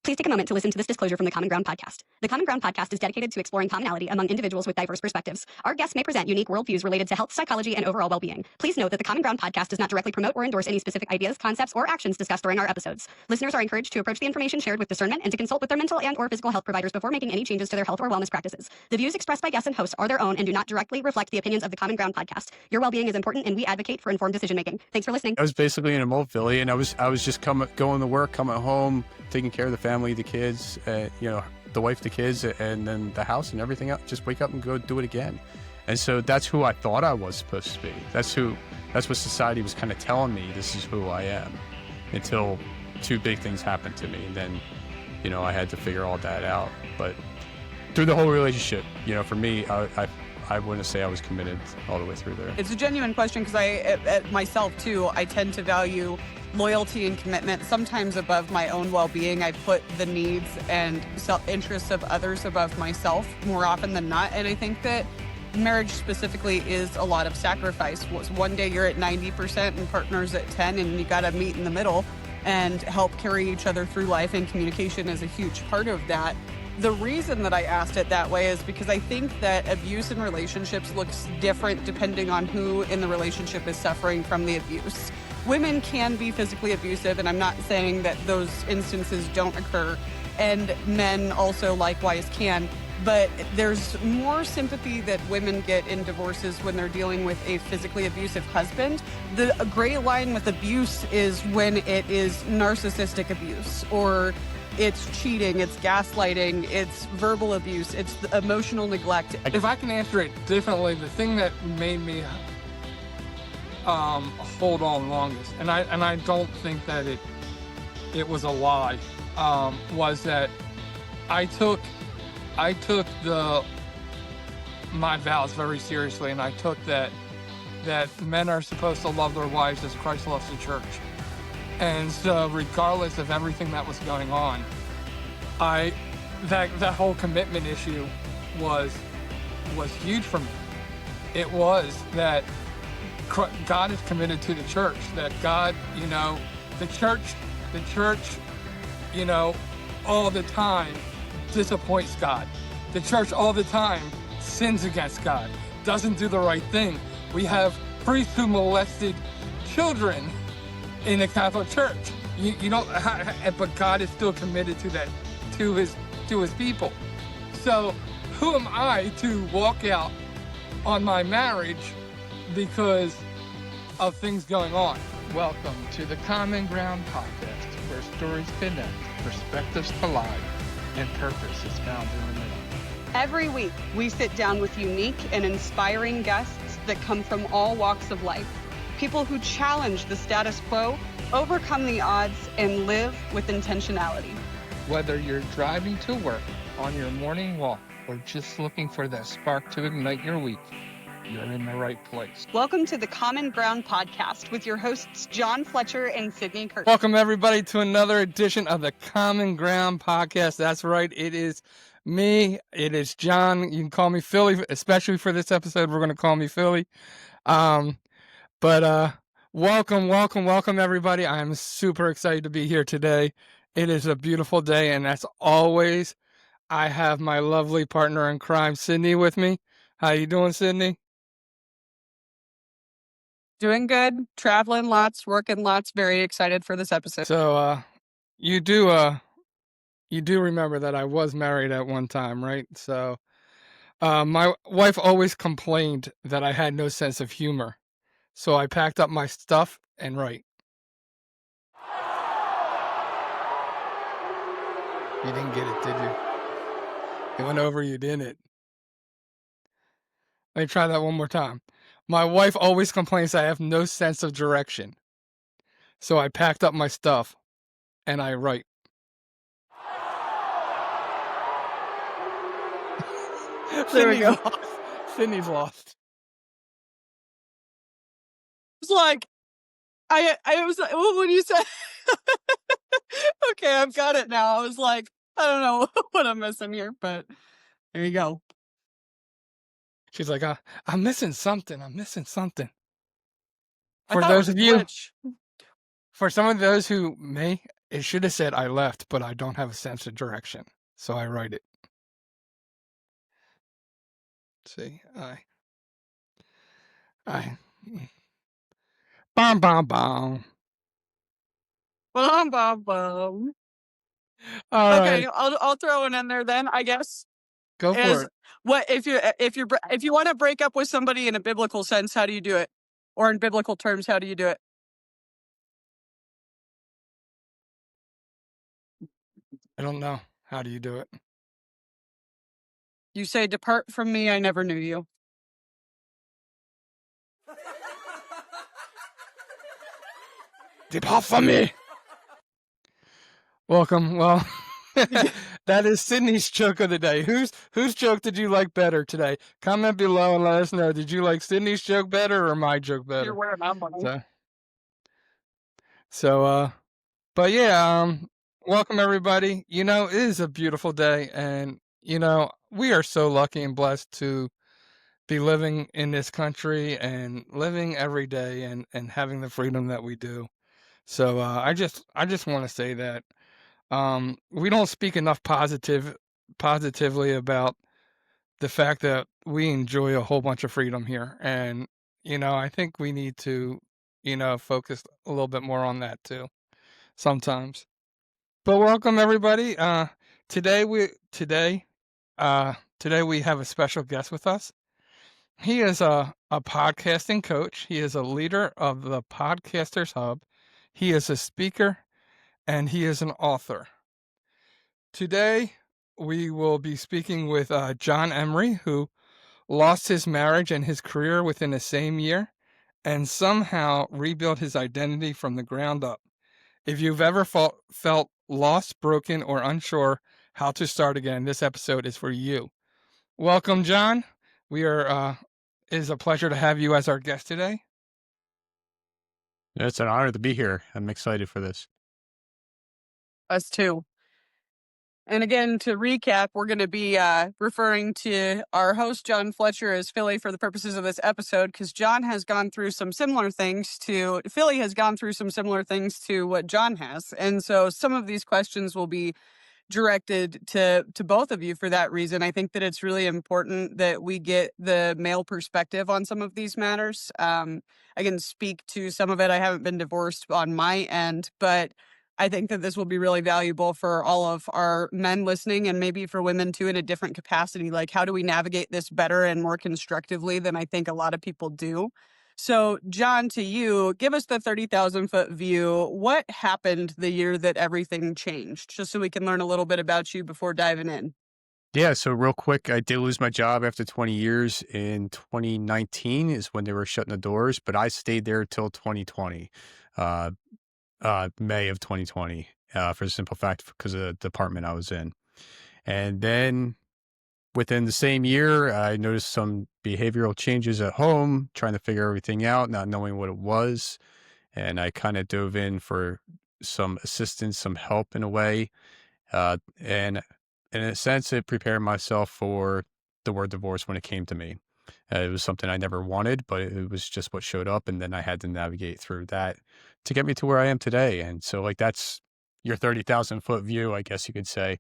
Please take a moment to listen to this disclosure from the Common Ground podcast. The Common Ground podcast is dedicated to exploring commonality among individuals with diverse perspectives. Our guests may present unique worldviews related to health, psychology, and overall well-being. Please note that the Common Ground podcast does not directly promote or endorse any specific ideas, concepts, or actions discussed during our episodes. Listeners are encouraged to approach the information shared with discernment and to consult with their mental and/or physical health providers before making any changes to their health or wellness practices. The views expressed by guests and hosts are their own and do not directly reflect the opinions of the Common Ground podcast. Your well-being is important, and we advocate for informed decision-making. Thanks for listening. I was basically in a mold Philly, and I was just going to work, coming home, taking care of the family, the kids, the wife, the kids, and then the house and everything else. Just wake up and go do it again. And so that's who I thought I was supposed to be. That's what society was kind of telling me, this is who I am, until two big things happened to me. And then, I had to figure all that out. But through the whole relationship, for me, I wouldn't say I was committed all the way through there. It's a genuine question because at myself too, I tend to value loyalty and commitment sometimes above my own well-being. I put the needs and self-interests of others above myself more often than not. And I think that marriage specifically is a lot of sacrifice. One day you're at 90% and partner's at 10, and you got to meet in the middle and help carry each other through life, and communication is a huge part of that. The reason that I asked it that way is because I think that abuse in relationships looks different depending on who in the relationship is suffering from the abuse. Women can be physically abusive, and I'm not saying that those instances don't occur, and men also likewise can, but there's more sympathy that women get in divorces when they're dealing with a physically abusive husband. The gray line with abuse is when it is narcissistic abuse, or it's cheating, it's gaslighting, it's verbal abuse, it's the emotional neglect. If I can answer it differently, the thing that made me hold on longest, and I don't think that it was a lie, was that I took my vows very seriously, and I took that men are supposed to love their wives as Christ loves the church. And so regardless of everything that was going on, that whole commitment issue was huge for me. It was that God is committed to the church, that God, the church, all the time disappoints God. The church all the time sins against God, doesn't do the right thing. We have priests who molested children in the Catholic Church. But God is still committed to that, to his people. So who am I to walk out on my marriage because of things going on? Welcome to the Common Ground podcast, where stories connect, perspectives collide, and purpose is found in the middle. Every week, we sit down with unique and inspiring guests that come from all walks of life. People who challenge the status quo, overcome the odds, and live with intentionality. Whether you're driving to work, on your morning walk, or just looking for that spark to ignite your week, you're in the right place. Welcome to the Common Ground podcast with your hosts, John Fletcher and Sydney Curtin. Welcome, everybody, to another edition of the Common Ground podcast. That's right. It is me. It is John. You can call me Philly, especially for this episode. We're going to call me Philly. Welcome, everybody. I'm super excited to be here today. It is a beautiful day, and as always, I have my lovely partner in crime, Sydney, with me. How you doing, Sydney? Doing good, traveling lots, working lots, very excited for this episode. So, you do remember that I was married at one time, right? So, my wife always complained that I had no sense of humor. So I packed up my stuff and right. You didn't get it, did you? It went over you, didn't it? Let me try that one more time. My wife always complains I have no sense of direction. So I packed up my stuff and I write. There we go. Sydney's lost. It's like, I was like, when you said, okay, I've got it now. I was like, I don't know what I'm missing here, but there you go. She's like, I'm missing something. For those of you, for some of those who may It should have said I left, but I don't have a sense of direction, so I write it. See, I, bom, bom, bom. Bum, bum, bum. All Okay, right, I'll throw it in there then, I guess. go for Is it. what if you want to break up with somebody in a biblical sense, how do you do it? Or in biblical terms, how do you do it? I don't know. How do you do it? You say, "Depart from me, I never knew you." Depart from me. Welcome. Well, that is Sydney's joke of the day. Whose joke did you like better today? Comment below and let us know. Did you like Sydney's joke better or my joke You're better? wearing my money. But yeah, welcome everybody. You know, it is a beautiful day, and you know, we are so lucky and blessed to be living in this country and living every day and having the freedom that we do. So I just want to say that we don't speak enough positively about the fact that we enjoy a whole bunch of freedom here, and you know, I think we need to, you know, focus a little bit more on that too sometimes. But welcome everybody. Today we have a special guest with us. He is a podcasting coach. He is a leader of the Podcasters Hub. He is a speaker and he is an author. Today we will be speaking with John Emery, who lost his marriage and his career within the same year and somehow rebuilt his identity from the ground up. If you've ever felt lost, broken, or unsure how to start again, this episode is for you. Welcome, John. It is a pleasure to have you as our guest today. It's an honor to be here. I'm excited for this. Us too. And again, to recap, we're going to be referring to our host, John Fletcher, as Philly for the purposes of this episode, because Philly has gone through some similar things to what John has. And so some of these questions will be directed to both of you for that reason. I think that it's really important that we get the male perspective on some of these matters. I can speak to some of it. I haven't been divorced on my end, but I think that this will be really valuable for all of our men listening and maybe for women too in a different capacity. Like, how do we navigate this better and more constructively than I think a lot of people do? So, John, to you, give us the 30,000 foot view. What happened the year that everything changed? Just so we can learn a little bit about you before diving in. Yeah, so real quick, I did lose my job after 20 years. In 2019 is when they were shutting the doors, but I stayed there till 2020, May of 2020, for the simple fact because of the department I was in. And then within the same year, I noticed some behavioral changes at home, trying to figure everything out, not knowing what it was. And I kind of dove in for some assistance, some help in a way. And in a sense, it prepared myself for the word divorce when it came to me. It was something I never wanted, but it was just what showed up. And then I had to navigate through that to get me to where I am today. And so, like, that's your 30,000 foot view, I guess you could say,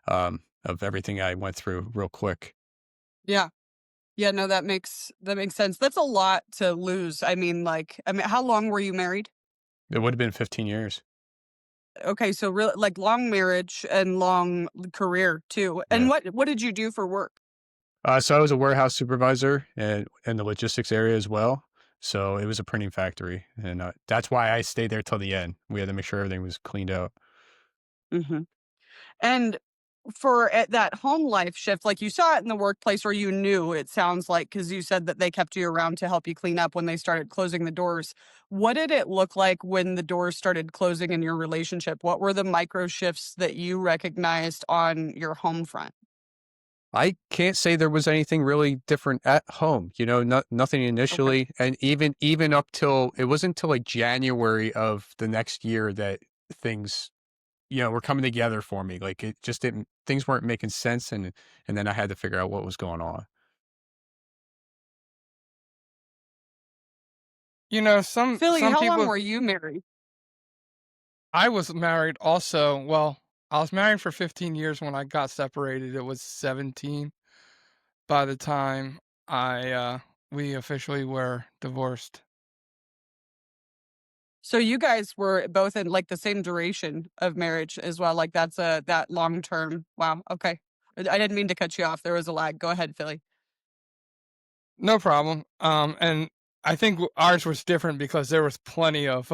of everything I went through real quick. Yeah. Yeah, no, that makes sense. That's a lot to lose. How long were you married? It would have been 15 years. Okay, so really like long marriage and long career too. And Yeah. what did you do for work? So I was a warehouse supervisor in the logistics area as well. So it was a printing factory. And that's why I stayed there till the end. We had to make sure everything was cleaned out. Hmm. And for that home life shift, like you saw it in the workplace, or you knew, it sounds like, because you said that they kept you around to help you clean up when they started closing the doors. What did it look like when the doors started closing in your relationship? What were the micro shifts that you recognized on your home front? I can't say there was anything really different at home, nothing Okay. initially. And even up till, it wasn't until like January of the next year that things, were coming together for me. Like it just didn't, things weren't making sense. And then I had to figure out what was going on. You know, Philly, some how long people. were you married? I was married also. Well, I was married for 15 years when I got separated. It was 17 by the time we officially were divorced. So you guys were both in like the same duration of marriage as well. Like that's that long term. Wow. Okay. I didn't mean to cut you off. There was a lag. Go ahead, Philly. No problem. And I think ours was different because there was plenty of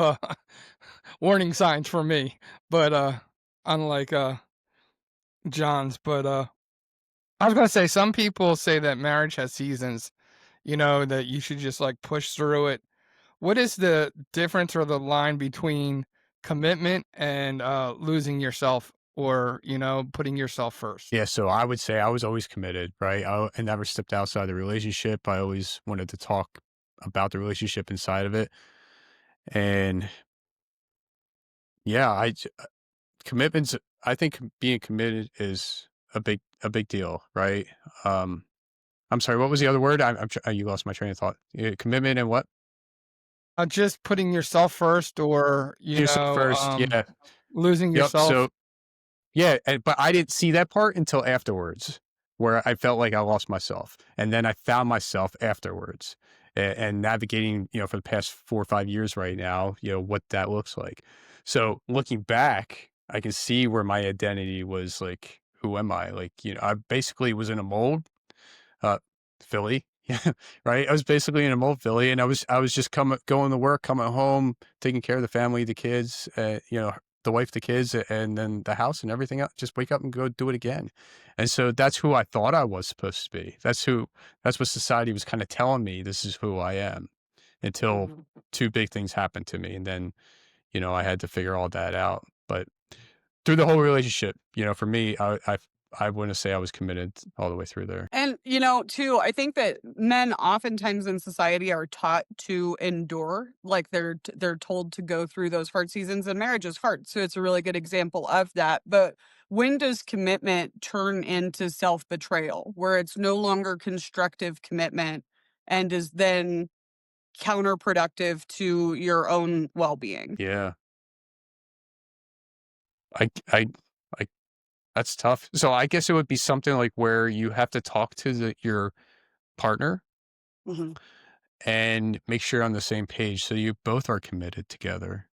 warning signs for me, but unlike John's. But I was gonna say some people say that marriage has seasons. That you should just like push through it. What is the difference or the line between commitment and losing yourself, or putting yourself first? Yeah, so I would say I was always committed, right? I never stepped outside the relationship. I always wanted to talk about the relationship inside of it. And yeah, commitments, I think being committed is a big deal, right? Um, I'm sorry, what was the other word? You lost my train of thought. Commitment and what? Just putting yourself first, or Yourself first. Yeah. losing Yep. yourself. So yeah, but I didn't see that part until afterwards, where I felt like I lost myself, and then I found myself afterwards, and navigating, for the past 4 or 5 years right now, what that looks like. So looking back, I can see where my identity was like, who am I? Like, I basically was in a mold, uh, Philly. Yeah, right. I was basically in a mold, Philly, and I was just going to work, coming home, taking care of the family, the kids, the wife, the kids, and then the house and everything else. Just wake up and go do it again. And so that's who I thought I was supposed to be. That's what society was kind of telling me. This is who I am, until Mhm. two big things happened to me, and then I had to figure all that out. But through the whole relationship, for me, I wouldn't say I was committed all the way through there. And, too, I think that men oftentimes in society are taught to endure, like they're told to go through those hard seasons, and marriage is hard. So it's a really good example of that. But when does commitment turn into self-betrayal, where it's no longer constructive commitment and is then counterproductive to your own well-being? Yeah. I That's tough. So I guess it would be something like where you have to talk to your partner Mhm. and make sure you're on the same page so you both are committed together.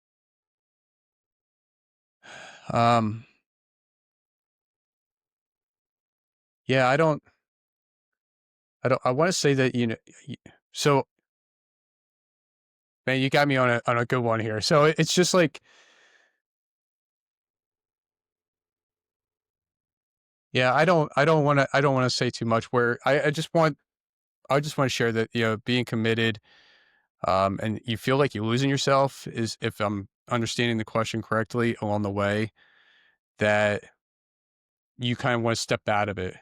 Um, yeah, I want to say that, so man, you got me on a good one here. So it's just like, yeah, I don't want to say too much where I just want to share that, being committed, and you feel like you're losing yourself is, if I'm understanding the question correctly along the way, that you kind of want to step out of it,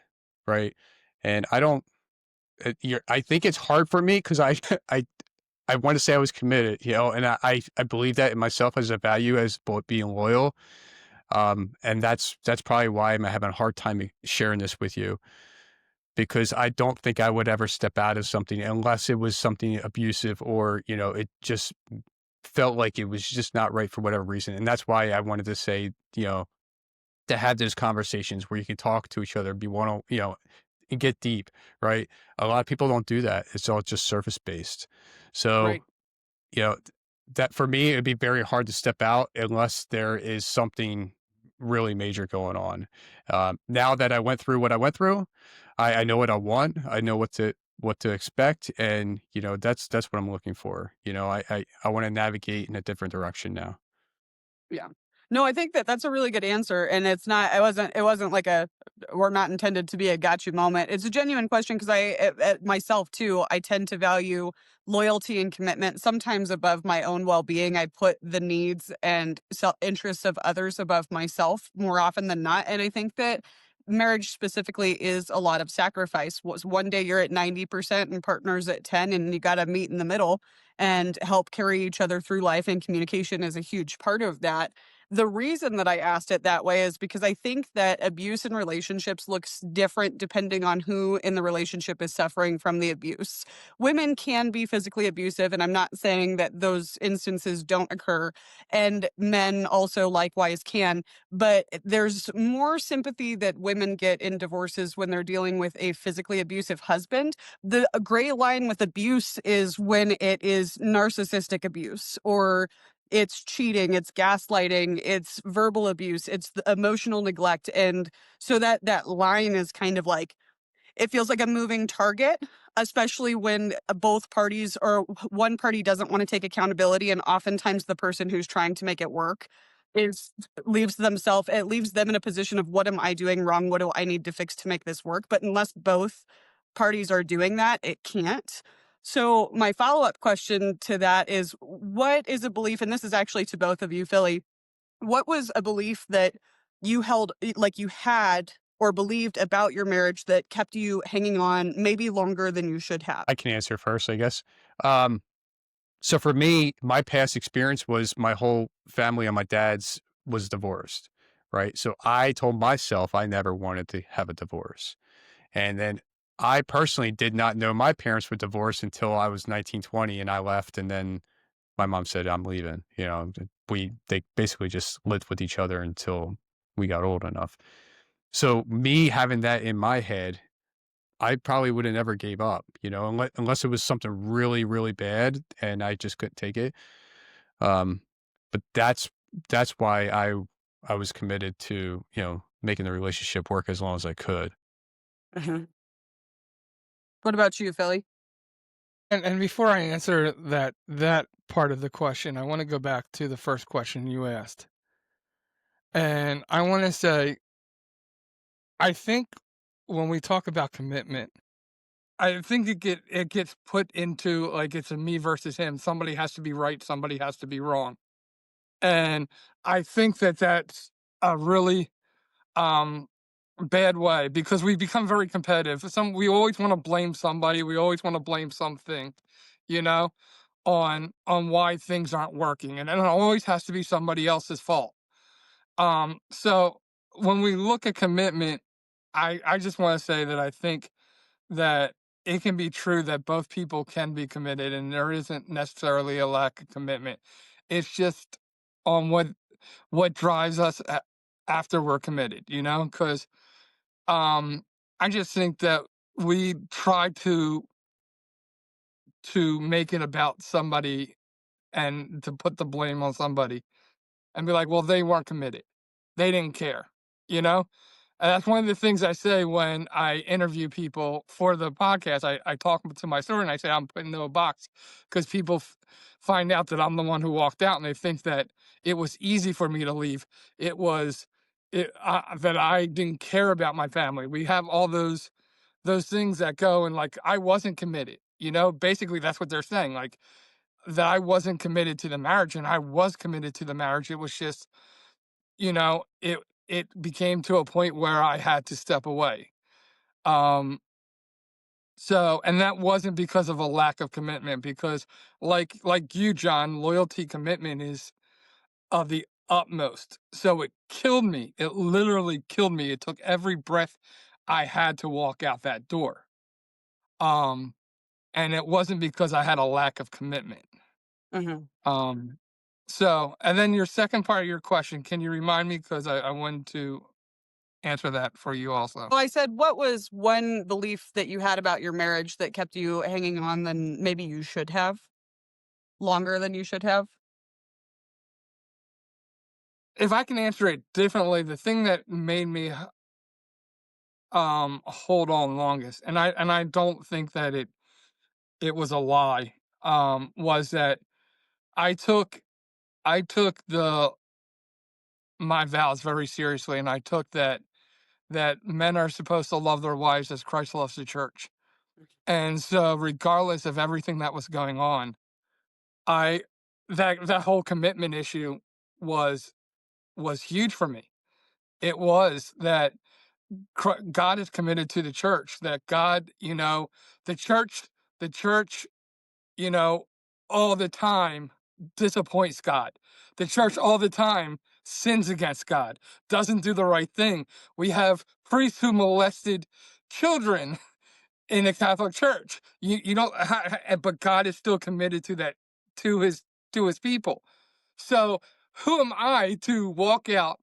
right? And I don't. I think it's hard for me because I I I want to say I was committed, and I believe that in myself as a value as being loyal. And that's probably why I'm having a hard time sharing this with you, because I don't think I would ever step out of something unless it was something abusive, or it just felt like it was just not right for whatever reason. And that's why I wanted to say, to have those conversations where you can talk to each other, be one, and get deep, right? A lot of people don't do that. It's all just surface based. So, Right. you know, that for me, it'd be very hard to step out unless there is something really major going on. Now that I went through what I went through, I know what I want. I know what to expect, and that's what I'm looking for. I want to navigate in a different direction now. Yeah. No, I think that that's a really good answer, and it wasn't like we're not intended to be a gotcha moment. It's a genuine question because myself too, I tend to value loyalty and commitment sometimes above my own well-being. I put the needs and self-interests of others above myself more often than not, and I think that marriage specifically is a lot of sacrifice. Was one day you're at 90% and partners at 10, and you got to meet in the middle and help carry each other through life, and communication is a huge part of that. The reason that I asked it that way is because I think that abuse in relationships looks different depending on who in the relationship is suffering from the abuse. Women can be physically abusive, and I'm not saying that those instances don't occur, and men also likewise can, but there's more sympathy that women get in divorces when they're dealing with a physically abusive husband. The gray line with abuse is when it is narcissistic abuse, or it's cheating, it's gaslighting, it's verbal abuse, it's the emotional neglect. And so that line is kind of like, it feels like a moving target, especially when both parties or one party doesn't want to take accountability. And oftentimes the person who's trying to make it work is it leaves them in a position of, what am I doing wrong? What do I need to fix to make this work? But unless both parties are doing that, it can't. So my follow-up question to that is, what is a belief, and this is actually to both of you, Philly, what was a belief that you held, like you had or believed about your marriage that kept you hanging on maybe longer than you should have? I can answer first, I guess. So for me, my past experience was my whole family on my dad's was divorced, right? So I told myself I never wanted to have a divorce. And then I personally did not know my parents were divorced until I was 19, 20, and I left. And then my mom said, I'm leaving. They basically just lived with each other until we got old enough. So me having that in my head, I probably would have never gave up, unless it was something really, really bad and I just couldn't take it. Um, but that's why I was committed to, making the relationship work as long as I could. Mhm. What about you, Philly? And before I answer that part of the question, I want to go back to the first question you asked. And I want to say, I think when we talk about commitment, I think it gets put into like it's a me versus him. Somebody has to be right, somebody has to be wrong. And I think that that's a really um bad way, because we become very competitive. We always want to blame somebody, we always want to blame something, you know, on why things aren't working. And it always has to be somebody else's fault. So when we look at commitment, I just want to say that I think that it can be true that both people can be committed and there isn't necessarily a lack of commitment. It's just on what drives us after we're committed, because I just think that we try to make it about somebody and to put the blame on somebody and be like, well, they weren't committed. They didn't care, you know? And that's one of the things I say when I interview people for the podcast. I talk to my story and I say I'm put into a box because people find out that I'm the one who walked out and they think that it was easy for me to leave. It was that I didn't care about my family. We have all those things that go and like I wasn't committed. Basically that's what they're saying. Like that I wasn't committed to the marriage, and I was committed to the marriage. It was just, it became to a point where I had to step away. Um, and that wasn't because of a lack of commitment, because like you, John, loyalty commitment is of the utmost. So it killed me. It literally killed me. It took every breath I had to walk out that door. Um, and it wasn't because I had a lack of commitment. Mhm. Um, and then your second part of your question, can you remind me? Because I wanted to answer that for you also. Well, I said, what was one belief that you had about your marriage that kept you hanging on than maybe you should have, longer than you should have? If I can answer it differently, the thing that made me hold on longest, and I don't think that it was a lie, was that I took I took the my vows very seriously, and I took that men are supposed to love their wives as Christ loves the church. And so regardless of everything that was going on, I that whole commitment issue was was huge for me. It was that God is committed to the church, that God, the church the church, you know, all the time disappoints God. The church all the time sins against God, doesn't do the right thing. We have priests who molested children in the Catholic Church. You don't, but God is still committed to that, to his people. So who am I to walk out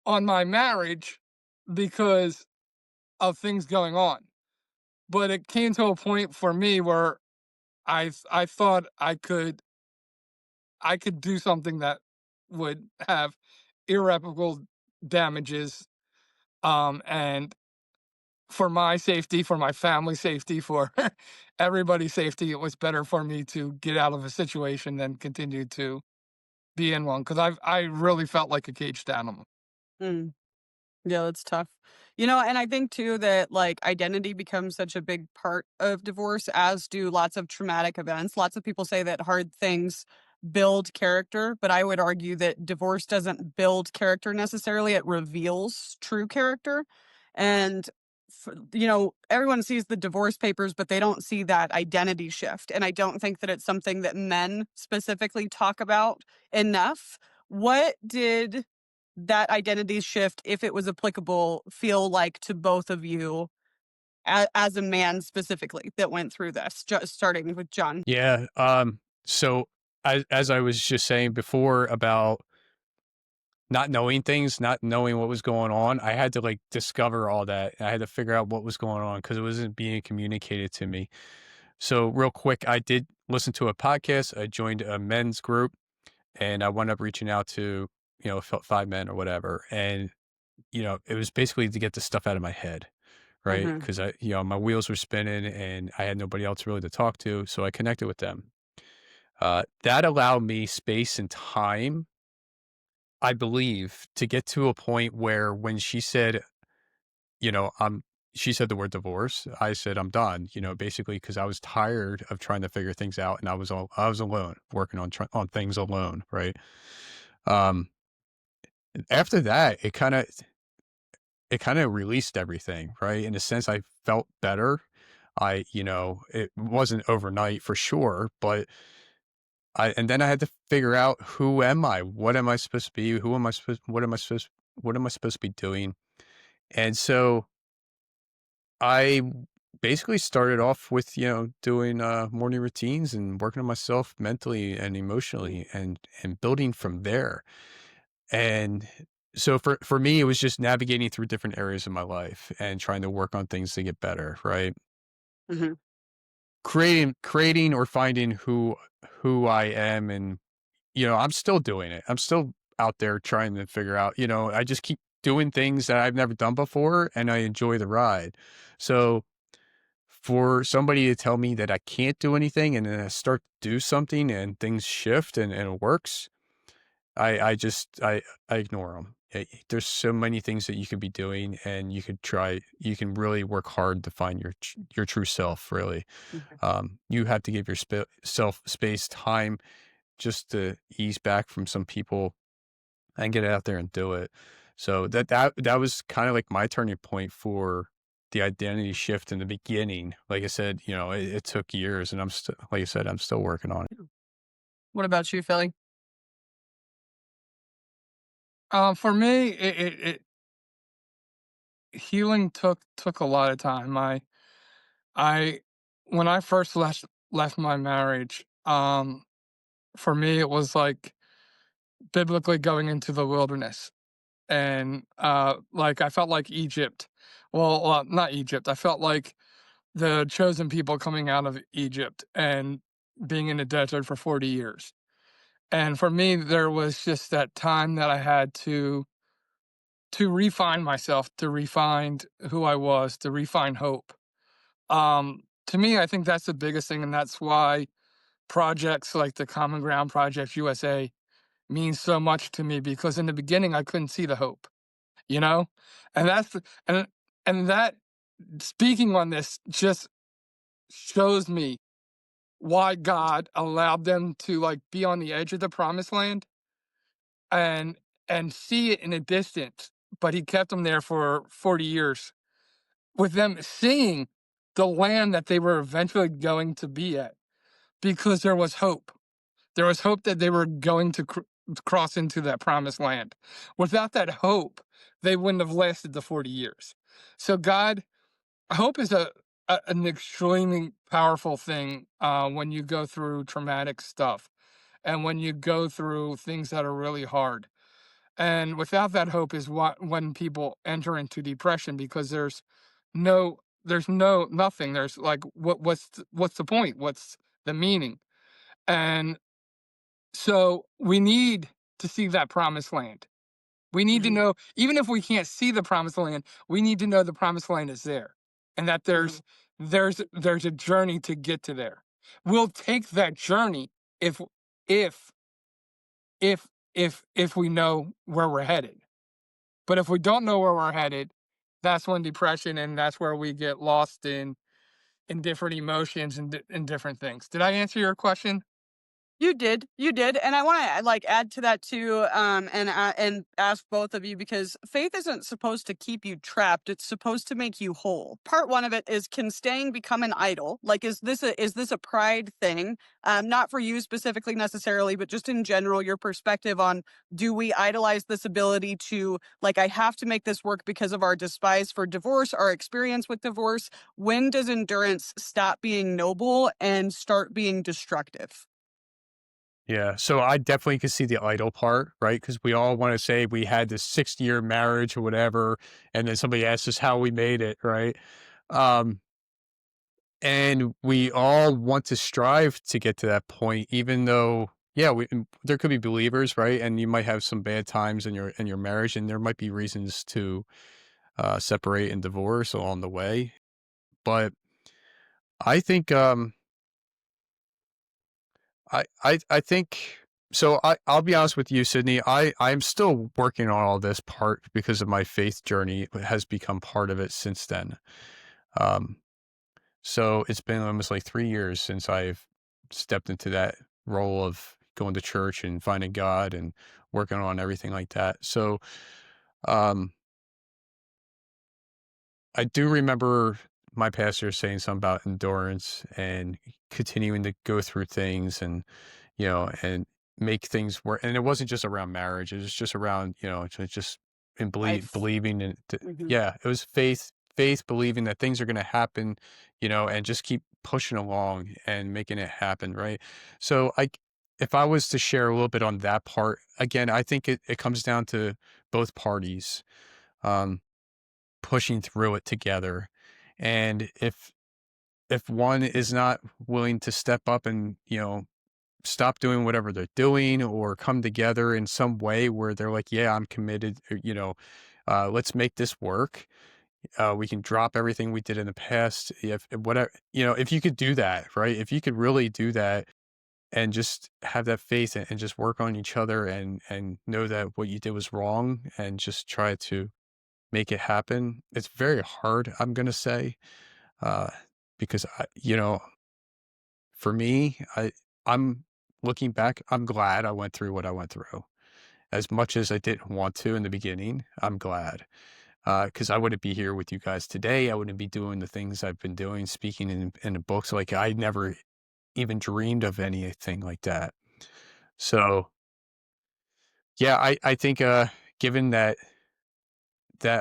on my marriage because of things going on? But it came to a point for me where I thought I could do something that would have irreparable damages, and for my safety, for my family safety, for everybody's safety, it was better for me to get out of a situation than continue to be in one, because I really felt like a caged animal. Mm. Yeah, that's tough. You know, and I think too that like identity becomes such a big part of divorce, as do lots of traumatic events. Lots of people say that hard things build character, but I would argue that divorce doesn't build character necessarily, it reveals true character. And you know, everyone sees the divorce papers, but they don't see that identity shift. And I don't think that it's something that men specifically talk about enough. What did that identity shift, if it was applicable, feel like to both of you as a man specifically that went through this, just starting with John? Yeah. So as I was just saying before about not knowing things, not knowing what was going on, I had to like discover all that. I had to figure out what was going on because it wasn't being communicated to me. So real quick, I did listen to a podcast. I joined a men's group and I wound up reaching out to, five men or whatever. And, it was basically to get the stuff out of my head. Right. Hmm. Cause my wheels were spinning and I had nobody else really to talk to. So I connected with them. That allowed me space and time, I believe, to get to a point where when she said, you know, I'm, she said the word divorce, I said, I'm done, basically, because I was tired of trying to figure things out and I was alone working on things alone. Right. Um, After that, it kind of released everything. Right. In a sense, I felt better. It wasn't overnight for sure, but and then I had to figure out who am I? What am I supposed to be? What am I supposed to be doing? And so I basically started off with, doing morning routines and working on myself mentally and emotionally and building from there. And so for me, it was just navigating through different areas of my life and trying to work on things to get better, right? Hmm. Creating or finding who I am and I'm still doing it. I'm still out there trying to figure out, I just keep doing things that I've never done before and I enjoy the ride. So for somebody to tell me that I can't do anything and then I start to do something and things shift and it works, I ignore them. There's so many things that you could be doing and you can really work hard to find your true self, really. You have to give yourself space, time, just to ease back from some people and get out there and do it. So that was kind of like my turning point for the identity shift in the beginning. Like I said, it took years and like I said, I'm still working on it. What about you, Philly? For me, it healing took a lot of time. I when I first left my marriage, for me it was like biblically going into the wilderness, and like I felt like Egypt. Well, not Egypt. I felt like the chosen people coming out of Egypt and being in the desert for 40 years. And for me, there was just that time that I had to refine myself, to refine who I was, to refine hope. To me, I think that's the biggest thing, and that's why projects like the Common Ground Project USA means so much to me, because in the beginning I couldn't see the hope, you know, and and that speaking on this just shows me why God allowed them to like be on the edge of the promised land and see it in a distance, but He kept them there for 40 years with them seeing the land that they were eventually going to be at, because there was hope. There was hope that they were going to cross into that promised land. Without that hope, they wouldn't have lasted the 40 years. So God, hope is an extremely powerful thing when you go through traumatic stuff and when you go through things that are really hard. And without that hope is what when people enter into depression, because there's no nothing. There's like what's the point? What's the meaning? And so we need to see that promised land. We need to Hmm. know, even if we can't see the promised land, we need to know the promised land is there, and that Hmm. there's a journey to get to there. We'll take that journey if if if we know where we're headed. But if we don't know where we're headed, that's when depression, and that's where we get lost in different emotions and in different things. Did I answer your question? You did, and I want to like add to that too, and ask both of you, because faith isn't supposed to keep you trapped; it's supposed to make you whole. Part one of it is, can staying become an idol? Like, is this a pride thing? Not for you specifically necessarily, but just in general, your perspective on, do we idolize this ability to, like, I have to make this work because of our despise for divorce, our experience with divorce? When does endurance stop being noble and start being destructive? Yeah, so I definitely could see the idol part, right? Because we all want to say we had this 6-year marriage or whatever, and then somebody asks us how we made it, right? Um, and we all want to strive to get to that point, even though, yeah, there could be believers, right? And you might have some bad times in your marriage, and there might be reasons to separate and divorce along the way. But I think I think so. I'll be honest with you, Sydney. I'm still working on all this part because of my faith journey has become part of it since then. Um, so it's been almost like 3 years since I've stepped into that role of going to church and finding God and working on everything like that. So um, I do remember my pastor saying something about endurance and continuing to go through things and, and make things work. And it wasn't just around marriage. It was just around, just in Life. believing in, Hmm. yeah, it was faith, believing that things are going to happen, and just keep pushing along and making it happen. Right. So if I was to share a little bit on that part, again, I think it comes down to both parties. Um, Pushing through it together. And if one is not willing to step up and, stop doing whatever they're doing or come together in some way where they're like, yeah, I'm committed, or, let's make this work. We can drop everything we did in the past. If whatever, if you could do that, right? If you could really do that and just have that faith and just work on each other and know that what you did was wrong and just try to make it happen. It's very hard, I'm gonna say, uh, because for me, I'm looking back, I'm glad I went through what I went through. As much as I didn't want to in the beginning, I'm glad. Because I wouldn't be here with you guys today. I wouldn't be doing the things I've been doing, speaking in the books. Like I never even dreamed of anything like that. So yeah, I think given that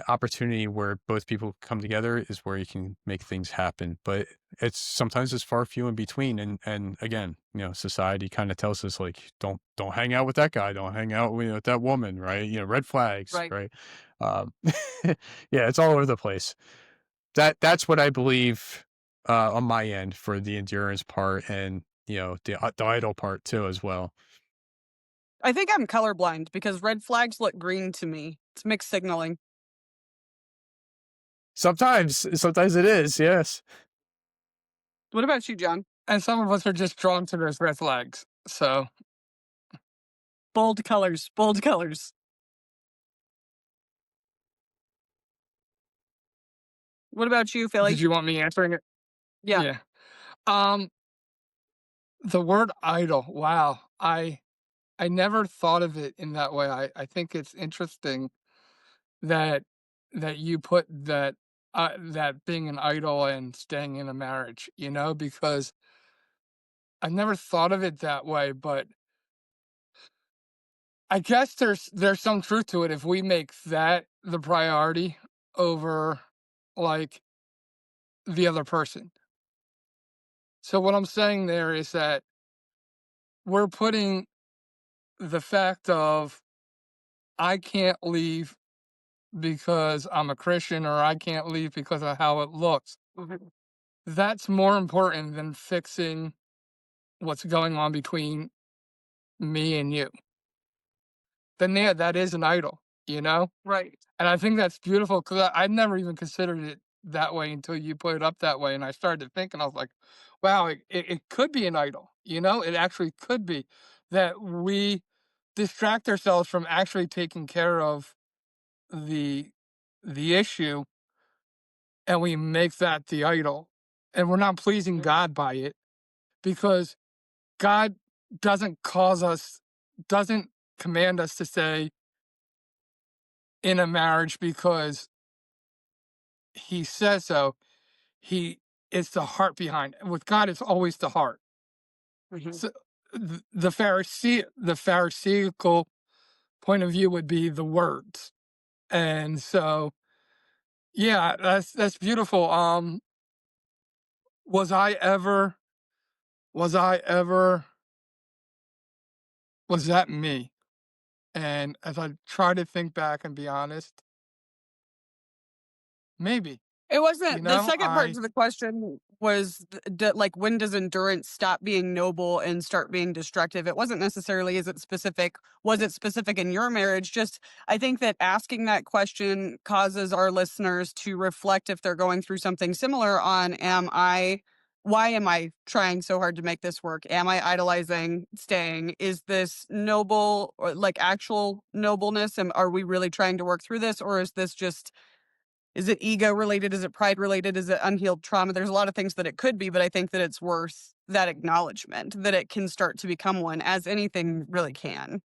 opportunity where both people come together is where you can make things happen. But sometimes it's far few in between. And again, society kind of tells us like, don't hang out with that guy. Don't hang out with that woman. Right. Red flags. Right. Right. Um, yeah, it's all over the place. That's what I believe, on my end for the endurance part and, the idle part too, as well. I think I'm colorblind because red flags look green to me. It's mixed signaling. Sometimes it is. Yes. What about you, John? And some of us are just drawn to those red flags. So, Bold colors, bold colors. What about you, did Philly? you want me answering it? Yeah. Yeah. Um, the word idol. Wow. I never thought of it in that way. I think it's interesting that you put that being an idol and staying in a marriage, because I never thought of it that way. But I guess there's some truth to it if we make that the priority over like the other person. So what I'm saying there is that we're putting the fact of I can't leave because I'm a Christian or I can't leave because of how it looks. Mhm. That's more important than fixing what's going on between me and you. Then yeah, that is an idol, you know? Right. And I think that's beautiful because I'd never even considered it that way until you put it up that way. And I started to think, and I was like, wow, it could be an idol, you know? It actually could be that we distract ourselves from actually taking care of the the issue and we make that the idol. And we're not pleasing Mhm. God by it because God doesn't cause us, doesn't command us to stay in a marriage because he says so. He it's the heart behind it. With God, it's always the heart. Mhm. So the Pharisaical point of view would be the words. And so yeah, that's beautiful. Was I ever was I ever was that me? And as I try to think back and be honest, maybe. It You wasn't the know, second part I to the question was like when does endurance stop being noble and start being destructive? It wasn't necessarily was it specific in your marriage? Just I think that asking that question causes our listeners to reflect if they're going through something similar on why am I trying so hard to make this work? Am I idolizing staying? Is this noble or like actual nobleness? And are we really trying to work through this? Or is it ego related? Is it pride related? Is it unhealed trauma? There's a lot of things that it could be, but I think that it's worth that acknowledgement that it can start to become one, as anything really can.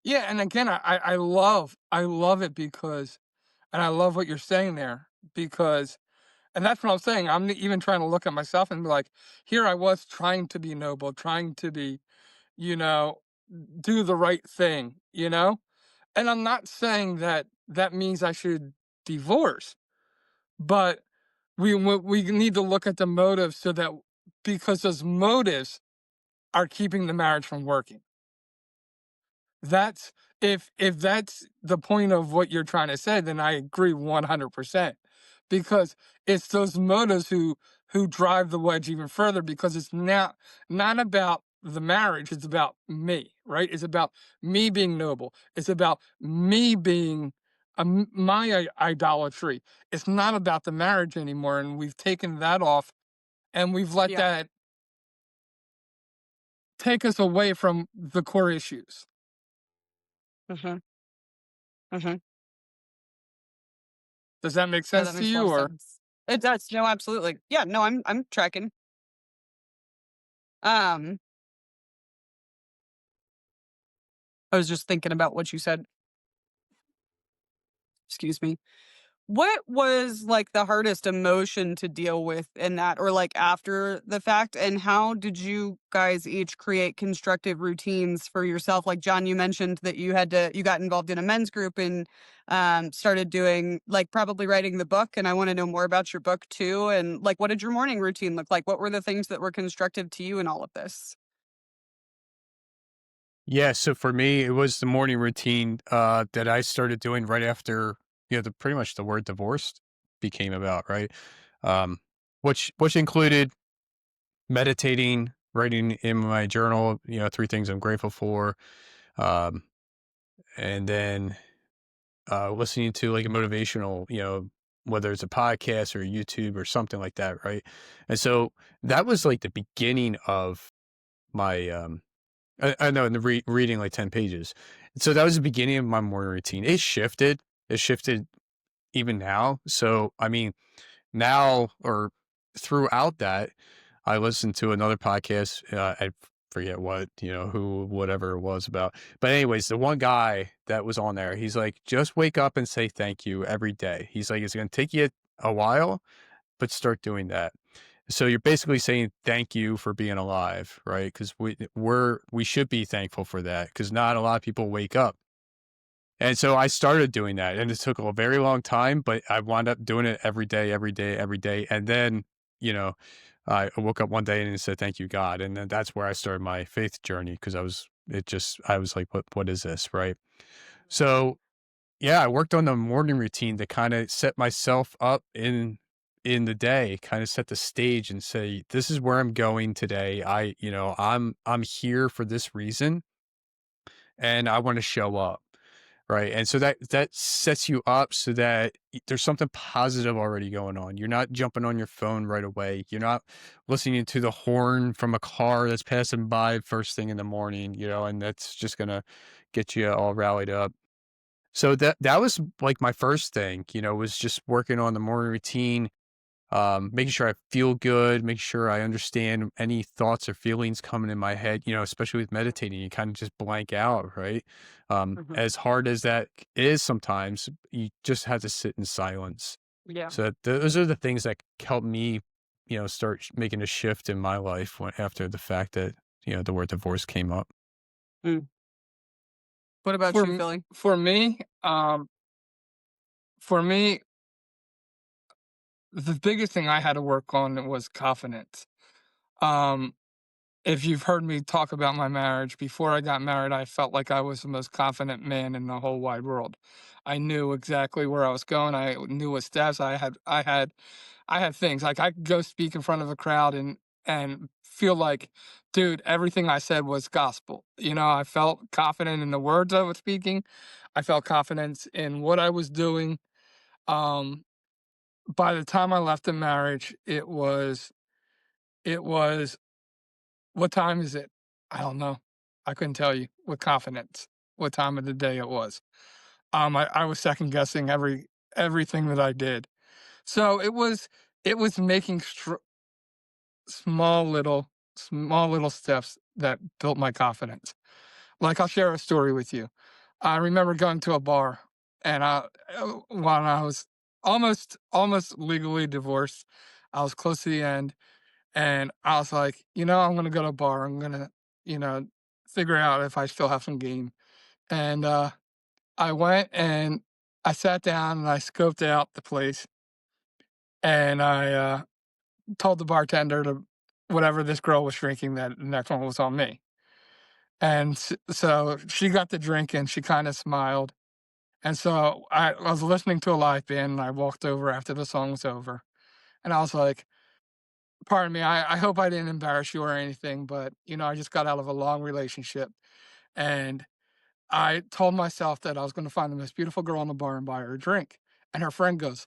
yeah, and again, I love it because and I love what you're saying there because and that's what I'm saying. I'm even trying to look at myself and be like, here I was trying to be noble, trying to be, you know, do the right thing, you know? And I'm not saying that that means I should divorce, but we need to look at the motives so that because those motives are keeping the marriage from working. That's if that's the point of what you're trying to say, then I agree 100% because it's those motives who drive the wedge even further because it's not about the marriage, it's about me, right? It's about me being noble. It's about me being my idolatry. It's not about the marriage anymore, and we've taken that off, and we've let Yeah. that take us away from the core issues. Hmm. Hmm. Does that make Yeah, that sense to makes a lot you, of or? sense. It does. No, absolutely. Yeah, no, I'm tracking. Um, I was just thinking about what you said. Excuse me. What was, like, the hardest emotion to deal with in that or, like, after the fact, and how did you guys each create constructive routines for yourself? Like, John, you mentioned that you got involved in a men's group and, started doing like, probably writing the book, and I wanna know more about your book too, and, like, what did your morning routine look like? What were the things that were constructive to you in all of this? Yeah, so for me, it was the morning routine that I started doing right after, pretty much the word divorced became about, right? Um, which included meditating, writing in my journal, three things I'm grateful for, um, and then listening to like a motivational, whether it's a podcast or YouTube or something like that, right? And so that was like the beginning of my I know, and reading like 10 pages. So that was the beginning of my morning routine. It shifted. It shifted even now. So, I mean, now or throughout that, I listened to another podcast. I forget what, who, whatever it was about. But, anyways, the one guy that was on there, he's like, just wake up and say thank you every day. He's like, it's going to take you a while, but start doing that. So you're basically saying thank you for being alive, right? Because we should be thankful for that because not a lot of people wake up. And so I started doing that, and it took a very long time, but I wound up doing it every day, every day, every day. And then, you know, I woke up one day and said, "Thank you, God." And then that's where I started my faith journey because I was like, what is this, right? So yeah, I worked on the morning routine to kind of set myself up in the day, kind of set the stage and say, this is where I'm going today. I'm here for this reason and I want to show up. Right. And so that sets you up so that there's something positive already going on. You're not jumping on your phone right away. You're not listening to the horn from a car that's passing by first thing in the morning, and that's just going to get you all rallied up. So that was like my first thing, was just working on the morning routine, making sure I feel good, making sure I understand any thoughts or feelings coming in my head, especially with meditating, you kind of just blank out, right? Mhm. As hard as that is sometimes, you just have to sit in silence. Yeah. So those are the things that helped me, start making a shift in my life after the fact that, the word divorce came up. Mm. What about For you, m- Philly? for me, for me, the biggest thing I had to work on was confidence. Um, if you've heard me talk about my marriage, before I got married, I felt like I was the most confident man in the whole wide world. I knew exactly where I was going. I knew what steps I had things like I could go speak in front of a crowd and feel like, dude, everything I said was gospel. I felt confident in the words I was speaking. I felt confidence in what I was doing. Um, by the time I left the marriage, it was what time is it? I don't know. I couldn't tell you with confidence what time of the day it was. I was second guessing everything that I did. So it was making small little steps that built my confidence. Like I'll share a story with you. I remember going to a bar and when I was almost legally divorced, I was close to the end and I was like, I'm gonna go to a bar. I'm gonna, you know, figure out if I still have some game. And I went and I sat down and I scoped out the place and I told the bartender to whatever this girl was drinking that the next one was on me. And so she got the drink and she kind of smiled. And so I was listening to a live band and I walked over after the song was over. And I was like, pardon me, I hope I didn't embarrass you or anything, but I just got out of a long relationship. And I told myself that I was going to find the most beautiful girl in the bar and buy her a drink. And her friend goes,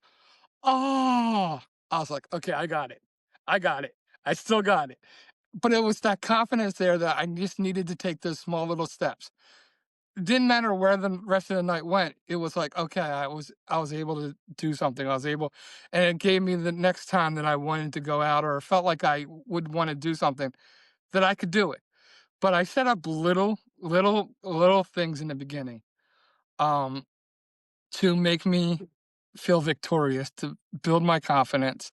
"Oh," I was like, "Okay, I got it. I got it. I still got it." But it was that confidence there that I just needed to take those small little steps. It didn't matter where the rest of the night went. It was like, okay, I was able to do something. I was able, and it gave me the next time that I wanted to go out or felt like I would want to do something that I could do it. But I set up little things in the beginning, um, to make me feel victorious, to build my confidence,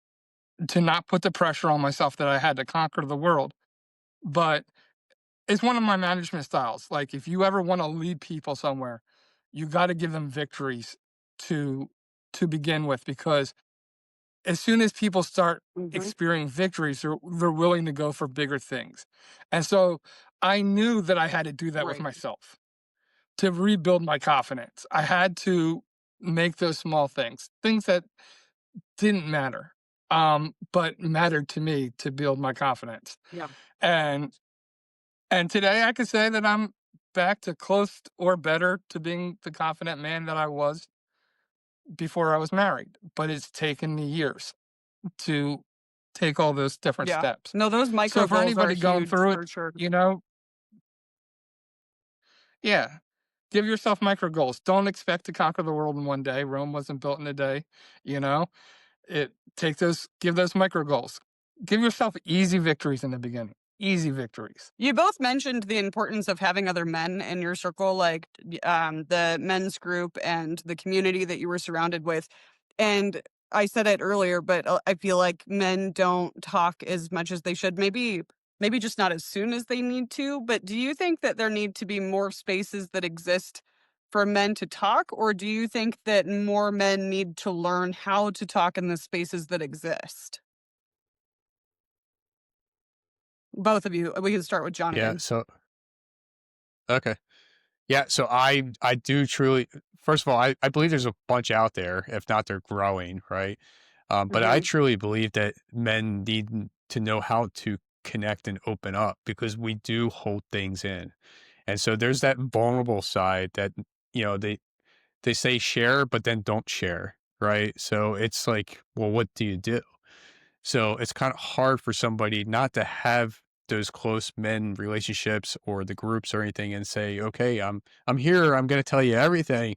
to not put the pressure on myself that I had to conquer the world. But it's one of my management styles. Like if you ever want to lead people somewhere, you got to give them victories to to begin with because as soon as people start Mhm. experiencing victories, they're willing to go for bigger things. And so I knew that I had to do that with Right. myself to rebuild my confidence. I had to make those small things that didn't matter, but mattered to me to build my confidence. Yeah. And and today I could say that I'm back to close or better to being the confident man that I was before I was married. But it's taken me years to take all those different Yeah. steps. No, those So micro for goals are anybody going huge through it, for sure. you know, yeah, give yourself micro goals. Don't expect to conquer the world in one day. Rome wasn't built in a day, you know. Give those micro goals. Give yourself easy victories in the beginning. Easy victories. You both mentioned the importance of having other men in your circle, like the men's group and the community that you were surrounded with. And I said it earlier, but I feel like men don't talk as much as they should. Maybe just not as soon as they need to. But do you think that there need to be more spaces that exist for men to talk, or do you think that more men need to learn how to talk in the spaces that exist? Both of you. We can start with Yeah. Jonathan. So okay. Yeah. So I do truly. First of all, I believe there's a bunch out there. If not, they're growing, right? But I Mhm. truly believe that men need to know how to connect and open up because we do hold things in. And so there's that vulnerable side that, they say share, but then don't share, right? So it's like, well, what do you do? So it's kind of hard for somebody not to have those close men relationships or the groups or anything and say, okay, I'm here. I'm going to tell you everything,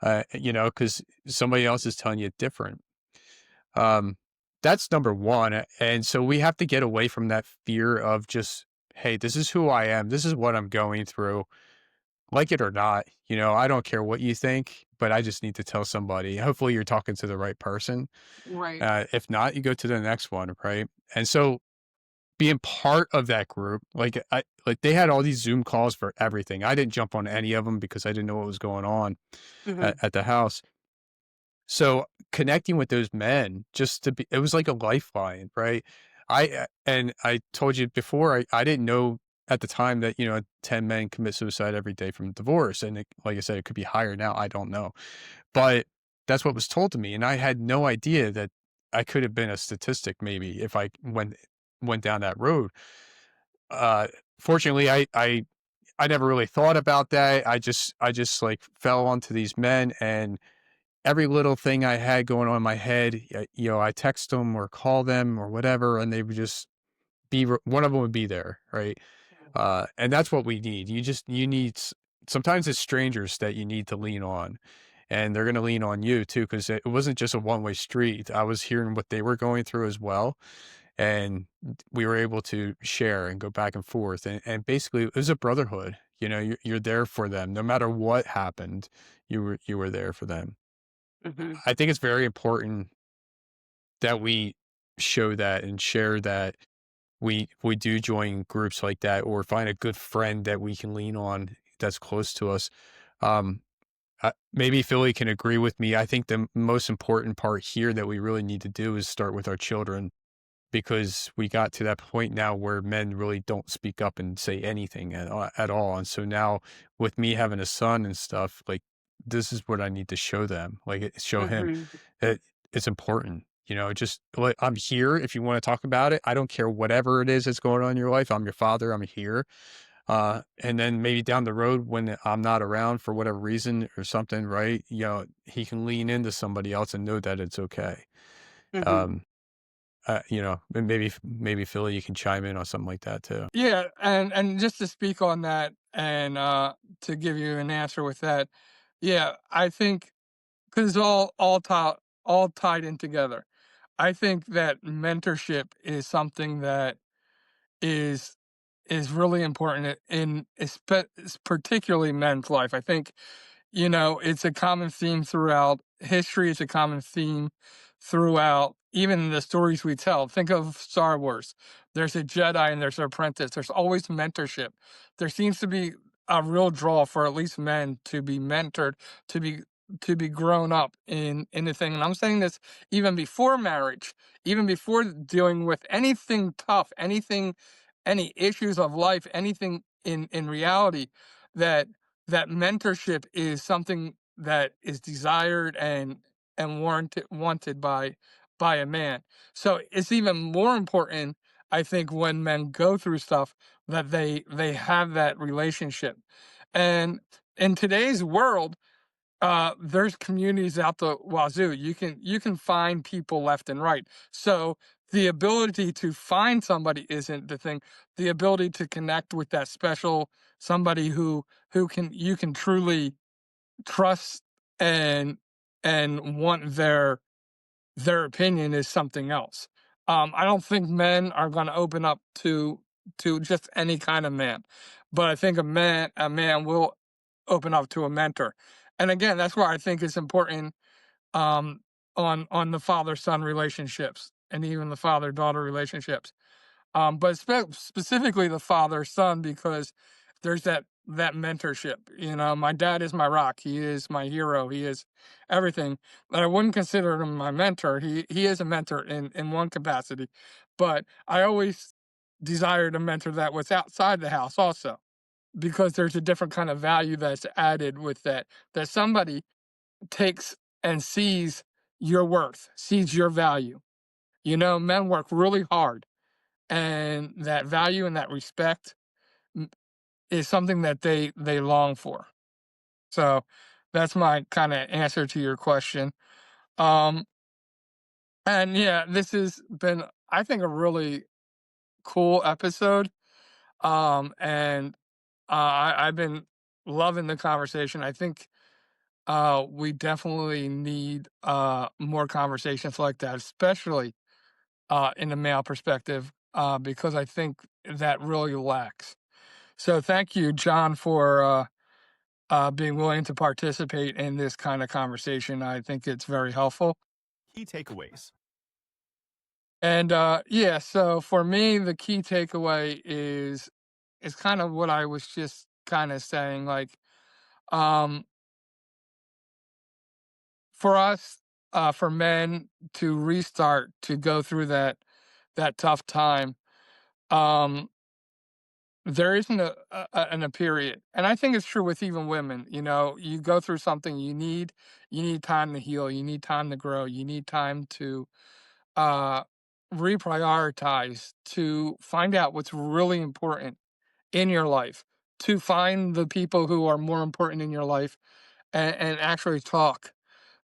because somebody else is telling you different. Um, that's number one. And so we have to get away from that fear of just, hey, this is who I am. This is what I'm going through. Like it or not, I don't care what you think, but I just need to tell somebody. Hopefully, you're talking to the right person. Right. If not, you go to the next one, right? And so, being part of that group, like they had all these Zoom calls for everything. I didn't jump on any of them because I didn't know what was going on Mhm. at the house. So connecting with those men just to be, it was like a lifeline, right? And I told you before, I didn't know at the time that, 10 men commit suicide every day from divorce. And like I said, it could be higher now. I don't know. But that's what was told to me. And I had no idea that I could have been a statistic maybe if I went down that road. Uh, Fortunately, I never really thought about that. I just like fell onto these men and every little thing I had going on in my head, I text them or call them or whatever, and they would just one of them would be there, right? And that's what we need. You need sometimes it's strangers that you need to lean on, and they're going to lean on you too because it wasn't just a one way street. I was hearing what they were going through as well, and we were able to share and go back and forth, and basically it was a brotherhood. You're there for them no matter what happened. You were there for them. Mhm. I think it's very important that we show that and share that we do join groups like that or find a good friend that we can lean on that's close to us. Um, Maybe Philly can agree with me. I think the most important part here that we really need to do is start with our children because we got to that point now where men really don't speak up and say anything at all. And so now with me having a son and stuff, like this is what I need to show them, like show him Mhm. that it's important. Just like I'm here if you want to talk about it. I don't care whatever it is that's going on in your life. I'm your father. I'm here. And then maybe down the road when I'm not around for whatever reason or something, right? He can lean into somebody else and know that it's okay. Mhm. Um, and maybe Philly, you can chime in on something like that too. Yeah, and just to speak on that and to give you an answer with that, yeah, I think because it's all tied in together. I think that mentorship is something that is is really important in particularly men's life. I think it's a common theme throughout history. It's a common theme throughout even the stories we tell. Think of Star Wars. There's a Jedi and there's an apprentice. There's always mentorship. There seems to be a real draw for at least men to be mentored, to be grown up in the thing. And I'm saying this even before marriage, even before dealing with anything tough, any issues of life, anything in reality that mentorship is something that is desired and wanted by a man. So it's even more important, I think, when men go through stuff that they have that relationship. And in today's world, there's communities out the wazoo. You can find people left and right. So the ability to find somebody isn't the thing. The ability to connect with that special somebody who can you can truly trust and want their opinion is something else. I don't think men are going to open up to just any kind of man, but I think a man will open up to a mentor. And again, that's why I think it's important. Um, on the father-son relationships and even the father-daughter relationships. But specifically the father-son, because there's that mentorship. You know, my dad is my rock. He is my hero. He is everything. But I wouldn't consider him my mentor. He is a mentor in one capacity, but I always desired a mentor that was outside the house also, because there's a different kind of value that's added with that. That somebody takes and sees your worth, sees your value. You know, men work really hard, and that value and that respect m- is something that they long for. So that's my kind of answer to your question. Um, and yeah, this has been, I think, a really cool episode. And I've been loving the conversation. I think we definitely need more conversations like that, especially in the male perspective, because I think that really lacks. So thank you, John, for being willing to participate in this kind of conversation. I think it's very helpful. Key takeaways. And yeah, so for me, the key takeaway is kind of what I was just kind of saying. Like, um, for us, for men to restart, to go through that tough time, um, there isn't a period, and I think it's true with even women. You know, you go through something, you need time to heal, you need time to grow, you need time to uh reprioritize, to find out what's really important in your life, to find the people who are more important in your life, and actually talk.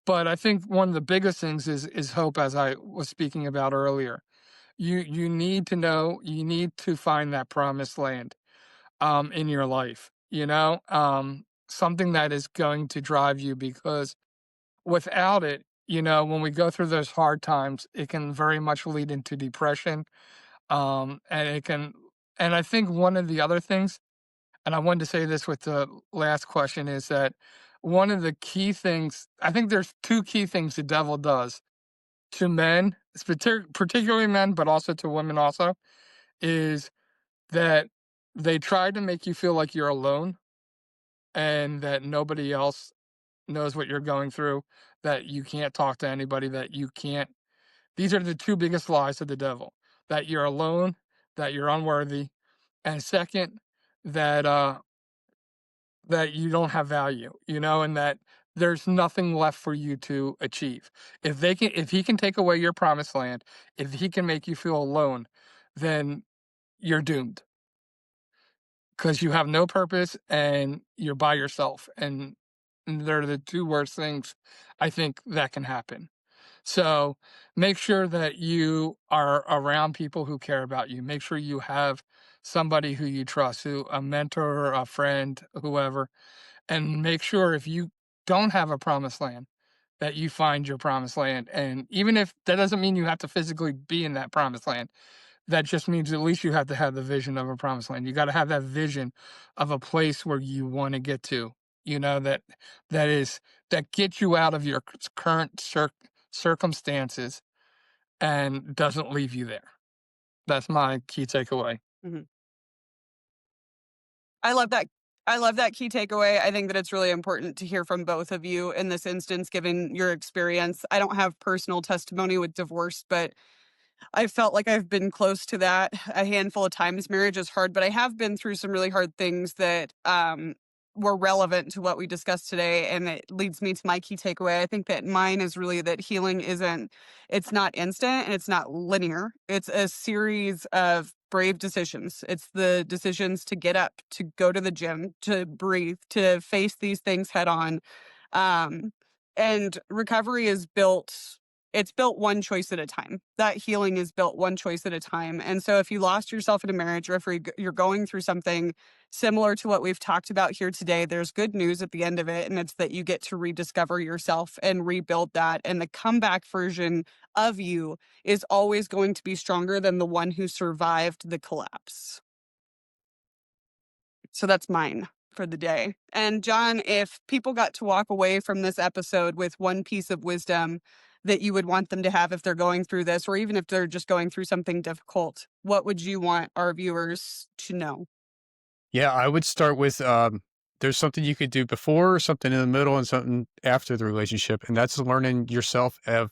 But I think one of the biggest things is hope, as I was speaking about earlier. You need to know, you need to find that promised land in your life, you know, something that is going to drive you, because without it, you know, when we go through those hard times, it can very much lead into depression. And it can, and I think one of the other things, and I wanted to say this with the last question, is that one of the key things, I think there's two key things the devil does to men, particularly men, but also to women also, is that they try to make you feel like you're alone and that nobody else knows what you're going through, that you can't talk to anybody, that you can't. These are the two biggest lies of the devil: that you're alone, that you're unworthy, and second, that that you don't have value, you know, and that there's nothing left for you to achieve. If he can take away your promised land, if he can make you feel alone, then you're doomed, because you have no purpose and you're by yourself. And they're the two worst things I think that can happen. So make sure that you are around people who care about you. Make sure you have somebody who you trust, who a mentor, a friend, whoever, and make sure if you don't have a promised land, that you find your promised land. And even if that doesn't mean you have to physically be in that promised land, that just means at least you have to have the vision of a promised land. You got to have that vision of a place where you want to get to, you know, that is, that gets you out of your current circumstances and doesn't leave you there. That's my key takeaway. Mhm. I love that. I love that key takeaway. I think that it's really important to hear from both of you in this instance, given your experience. I don't have personal testimony with divorce, but I felt like I've been close to that a handful of times. Marriage is hard, but I have been through some really hard things that were relevant to what we discussed today. And it leads me to my key takeaway. I think that mine is really that healing it's not instant and it's not linear. It's a series of brave decisions. It's the decisions to get up, to go to the gym, to breathe, to face these things head on. Um, and recovery is it's built one choice at a time. That healing is built one choice at a time. And so if you lost yourself in a marriage, or if you're going through something similar to what we've talked about here today, there's good news at the end of it. And it's that you get to rediscover yourself and rebuild that. And the comeback version of you is always going to be stronger than the one who survived the collapse. So that's mine for the day. And John, if people got to walk away from this episode with one piece of wisdom that you would want them to have if they're going through this, or even if they're just going through something difficult? What would you want our viewers to know? Yeah, I would start with there's something you could do before, something in the middle, and something after the relationship, and that's learning yourself of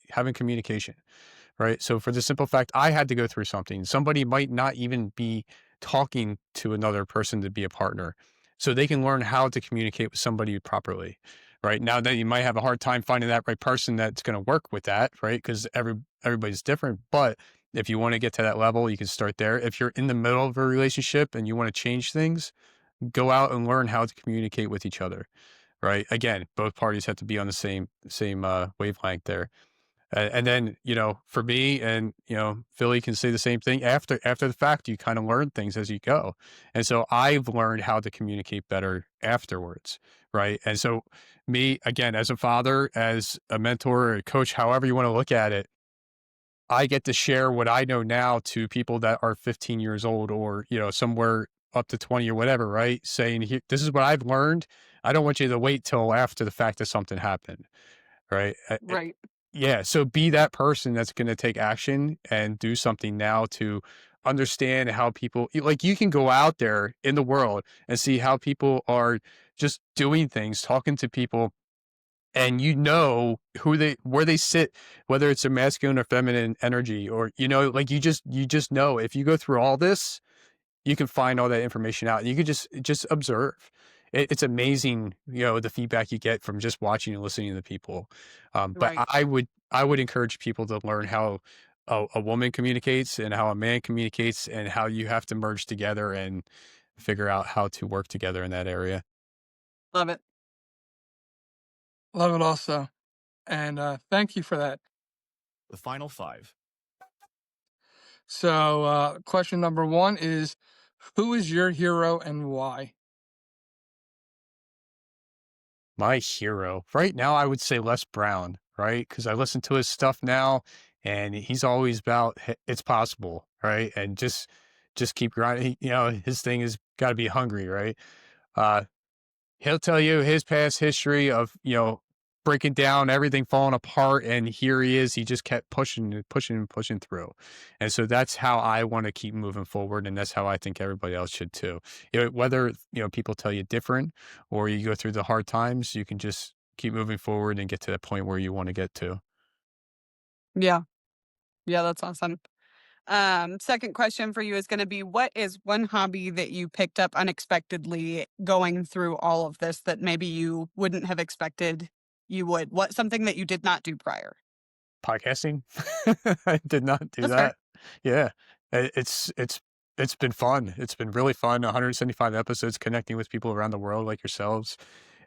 having communication, right? So for the simple fact, I had to go through something. Somebody might not even be talking to another person to be a partner, so they can learn how to communicate with somebody properly, right? Now that you might have a hard time finding that right person that's going to work with that, right? Because everybody's different, but if you want to get to that level, you can start there. If you're in the middle of a relationship and you want to change things, go out and learn how to communicate with each other, right? Again, both parties have to be on the same wavelength there. And then, for me and, Philly can say the same thing after the fact, you kind of learn things as you go. And so I've learned how to communicate better afterwards. Right. And so me, again, as a father, as a mentor or a coach, however you want to look at it, I get to share what I know now to people that are 15 years old or, somewhere up to 20 or whatever, right? Saying, here, this is what I've learned. I don't want you to wait till after the fact that something happened. Right. Right. Yeah. So be that person that's going to take action and do something now to understand how people, like, you can go out there in the world and see how people are just doing things, talking to people, and where they sit, whether it's a masculine or feminine energy, or, like, you just know if you go through all this, you can find all that information out. You could just observe. It's amazing, the feedback you get from just watching and listening to people. But Right. I would encourage people to learn how a woman communicates and how a man communicates and how you have to merge together and figure out how to work together in that area. Love it. Love it also. And thank you for that. The final five. So, question number one is, who is your hero and why? My hero right now, I would say Les Brown, right? Because I listen to his stuff now, and he's always about it's possible, right? And just keep grinding. His thing has got to be hungry, right? Uh, he'll tell you his past history of breaking down, everything falling apart, and here he is. He just kept pushing and pushing and pushing through, and so that's how I want to keep moving forward, and that's how I think everybody else should too. Whether people tell you different or you go through the hard times, you can just keep moving forward and get to that point where you want to get to. Yeah. Yeah, that's awesome. Second question for you is going to be, what is one hobby that you picked up unexpectedly going through all of this that maybe you wouldn't have expected you would? What, something that you did not do prior? Podcasting, I did not do That's fair. that. Yeah, it's been fun. It's been really fun. 175 episodes, connecting with people around the world like yourselves,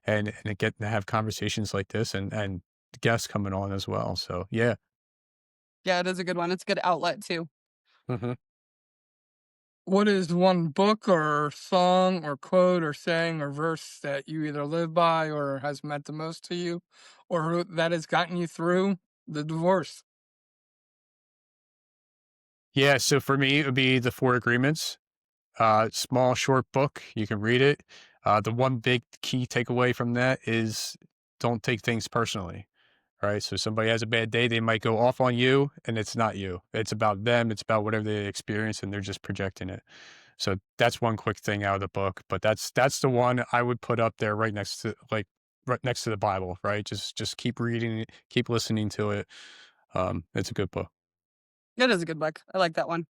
and getting to have conversations like this, and guests coming on as well. So yeah. Yeah, it is a good one. It's a good outlet too. Hmm. What is one book or song or quote or saying or verse that you either live by or has meant the most to you, or that has gotten you through the divorce? Yeah. So for me, it would be the Four Agreements. Small, short book. You can read it. The one big key takeaway from that is don't take things personally. Right. So somebody has a bad day, they might go off on you, and it's not you. It's about them. It's about whatever they experience, and they're just projecting it. So that's one quick thing out of the book. But that's the one I would put up there right next to the Bible, right? Just keep reading it, keep listening to it. It's a good book. It is a good book. I like that one.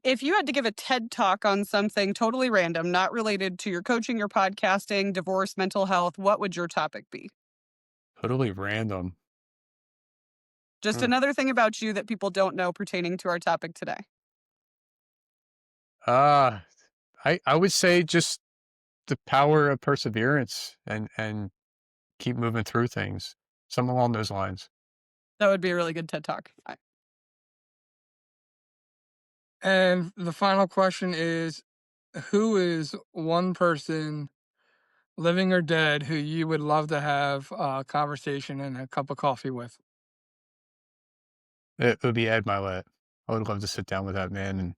If you had to give a TED talk on something totally random, not related to your coaching, your podcasting, divorce, mental health, what would your topic be? Totally random. Just another thing about you that people don't know pertaining to our topic today. Uh I would say just the power of perseverance and keep moving through things. Something along those lines. That would be a really good TED talk. And the final question is, who is one person, living or dead, who you would love to have a conversation and a cup of coffee with? It would be Ed Milet. I would love to sit down with that man and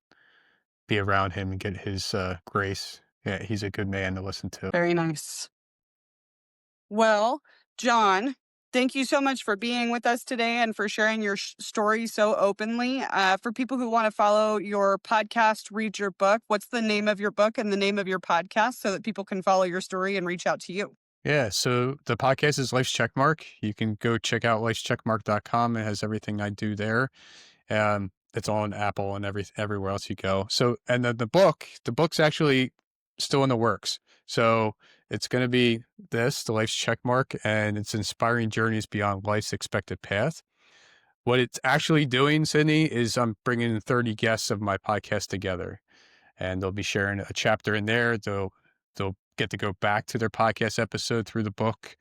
be around him and get his grace. Yeah, he's a good man to listen to. Very nice. Well, John, Thank you so much for being with us today and for sharing your story so openly. For people who want to follow your podcast, read your book, what's the name of your book and the name of your podcast so that people can follow your story and reach out to you? Yeah, so the podcast is Life's Checkmark. You can go check out lifescheckmark.com. It has everything I do there. It's on Apple and everywhere else you go. So, and then the book's actually still in the works. So it's going to be the Life's Checkmark, and it's inspiring journeys beyond life's expected path. What it's actually doing, Sydney, is I'm bringing 30 guests of my podcast together, and they'll be sharing a chapter in there. They'll get to go back to their podcast episode through the book.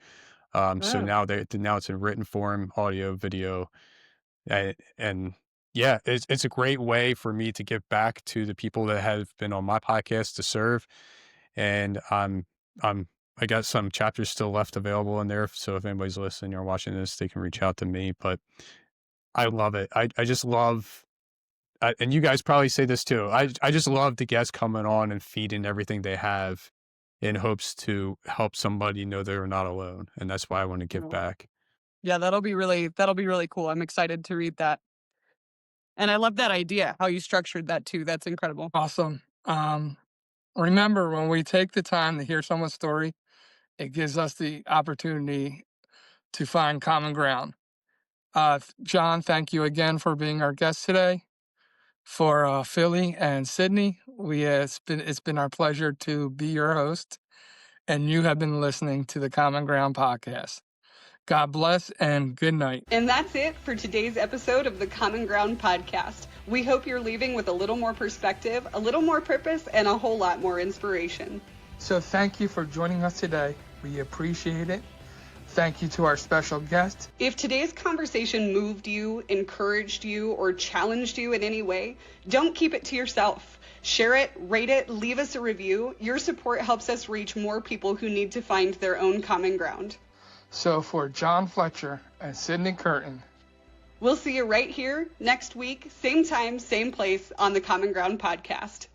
So now it's in written form, audio, video, and yeah, it's a great way for me to give back to the people that have been on my podcast to serve. And I got some chapters still left available in there. So if anybody's listening or watching this, they can reach out to me. But I love it. I just love, and you guys probably say this too. I just love the guests coming on and feeding everything they have in hopes to help somebody know they're not alone. And that's why I want to give back. Yeah, that'll be really cool. I'm excited to read that. And I love that idea, how you structured that too. That's incredible. Awesome. Remember, when we take the time to hear someone's story, it gives us the opportunity to find common ground. John, thank you again for being our guest today. For Philly and Sydney, it's been our pleasure to be your host, and you have been listening to the Common Ground podcast. God bless and good night. And that's it for today's episode of the Common Ground podcast. We hope you're leaving with a little more perspective, a little more purpose, and a whole lot more inspiration. So thank you for joining us today. We appreciate it. Thank you to our special guest. If today's conversation moved you, encouraged you, or challenged you in any way, don't keep it to yourself. Share it, rate it, leave us a review. Your support helps us reach more people who need to find their own common ground. So for John Fletcher and Sydney Curtin, we'll see you right here next week, same time, same place on the Common Ground podcast.